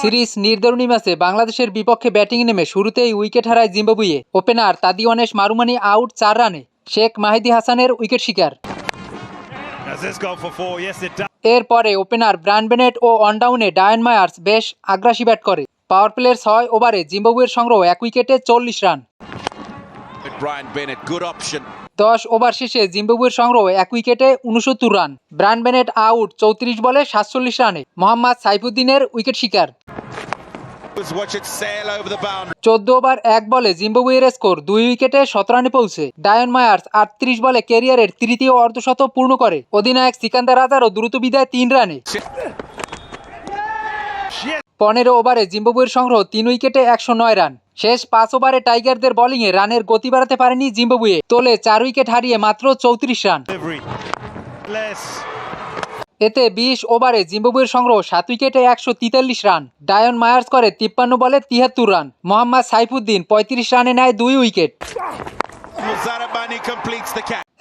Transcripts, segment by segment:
Series নির্ধারণী ম্যাচে বাংলাদেশের বিপক্ষে ব্যাটিং নেমে শুরুতেই উইকেট হারায় জিম্বাবুয়ে। ওপেনার তাদিওয়ানেশ মারুমানি আউট 4 রানে, শেখ মাহিদি হাসানের উইকেট শিকার। এরপরে ওপেনার ব্রায়ান বেনেট ও অনডাউনে ডায়ান মায়ার্স বেশ আগ্রাসী ব্যাট করে। পাওয়ার প্লের 6 ওভারে জিম্বাবুয়ের সংগ্রহ 1 উইকেটে 40 রান। 10 ওভার শেষে জিম্বাবুয়ের সংগ্রহ 1 উইকেটে 69 রান। ব্রায়ান বেনেট আউট 34 বলে 47 রানে, মোহাম্মদ সাইফুদ্দিনের উইকেট শিকার। 14 ওভার 1 বলে জিম্বাবুয়ের স্কোর 2 উইকেটে 17 রানে পৌঁছে। ডায়ান মায়ার্স 38 বলে ক্যারিয়ারের তৃতীয় অর্ধশতক পূর্ণ করে। অধিনায়ক সিকান্দার রাজারও দ্রুত বিদায় 3 রানে। 15 ওভারে জিম্বাবুয়ের সংগ্রহ 3 উইকেটে 109 রান। শেষ 5 ওভারে টাইগারদের বোলিংয়ে রানের গতি বাড়াতে পারেনি জিম্বাবুয়ে, তোলে 4 উইকেট হারিয়ে মাত্র 34 রান। এতে 20 ওভারে জিম্বাবুয়ের সংগ্রহ 7 উইকেটে 143 রান। ডায়ান মায়ার্স করে 53 বলে 73 রান। মোহাম্মদ সাইফুদ্দিন 35 রানে নেয় 2 উইকেট।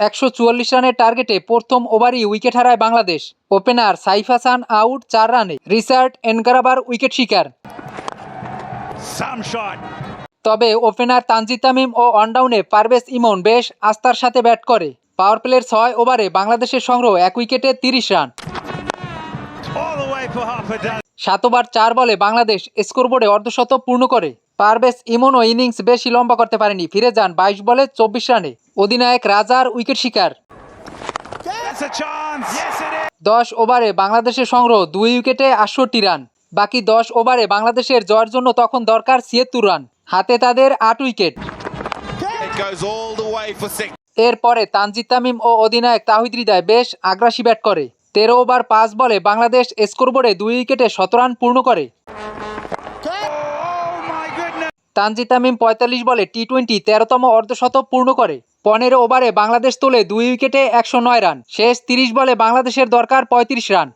144 রানের টার্গেটে প্রথম ওভারই উইকেট হারায় বাংলাদেশ। ওপেনার সাইফ হাসান আউট 4 রানে, রিচার্ড এনগারাবার উইকেট শিকার। তবে ওপেনার তানজিদ তামিম ও অনডাউনে পারভেজ ইমন বেশ আস্থার সাথে ব্যাট করে। পাওয়ার প্লের 6 ওভারে বাংলাদেশের সংগ্রহ 1 উইকেটে 30 রান। 7 ওভার 4 বলে বাংলাদেশ স্কোরবোর্ডে অর্ধশতক পূর্ণ করে। পারভেজ ইমনও ইনিংস বেশি লম্বা করতে পারেনি, ফিরে যান 22 বলে 24 রানে। অধিনায়ক রাজার উইকেট শিকার। 10 ওভারে বাংলাদেশের সংগ্রহ 2 উইকেটে 68 রান। বাকি 10 ওভারে বাংলাদেশের জয়ের জন্য তখন দরকার 76 রান, হাতে তাদের 8 উইকেট। এরপরে তানজিদ তামিম ও অধিনায়ক তাওহিদ হৃদয় বেশ আগ্রাসী ব্যাট করে। 13 ওভার 5 বলে বাংলাদেশ স্কোরবোর্ডে 2 উইকেটে 17 রান পূর্ণ করে। তানজিদ তামিম 45 বলে টি-20 13তম অর্ধশতক পূর্ণ করে। 15 ওভারে বাংলাদেশ তোলে 2 উইকেটে 109 রান। শেষ 30 বলে বাংলাদেশের দরকার 35 রান।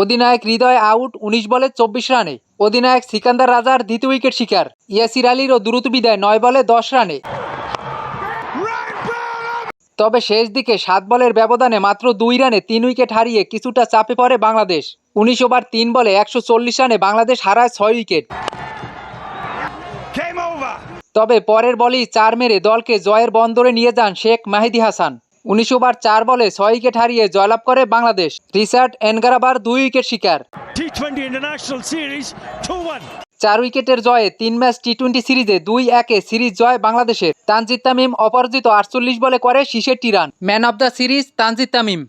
অধিনায়ক হৃদয় আউট 19 বলে 24 রানে। অধিনায়ক সিকান্দার রাজার দ্বিতীয় উইকেট শিকার। ইয়াসির আলীরও দ্রুত বিদায় 9 বলে 10 রানে। তবে শেষ দিকে 7 বলের ব্যবধানে মাত্র 2 রানে 3 উইকেট হারিয়ে কিছুটা চাপে পড়ে বাংলাদেশ। 19 ওভার 3 বলে 140 রানে বাংলাদেশ হারায় 6 উইকেট। তবে পরের বলেই 4 মেরে দলকে জয়ের বন্দরে নিয়ে যান শেখ মাহিদি হাসান। 19 ওভার 4 বলে 6 উইকেট হারিয়ে জয়লাভ করে বাংলাদেশ। রিচার্ড এনগারাবার 2 উইকেট শিকার। 4 উইকেটের জয়ে 3 ম্যাচ টি-20 সিরিজে 2-1 সিরিজ জয় বাংলাদেশের। তানজিদ তামিম অপরাজিত 48 বলে করে 66 run. Man of the series Tanzid Tamim.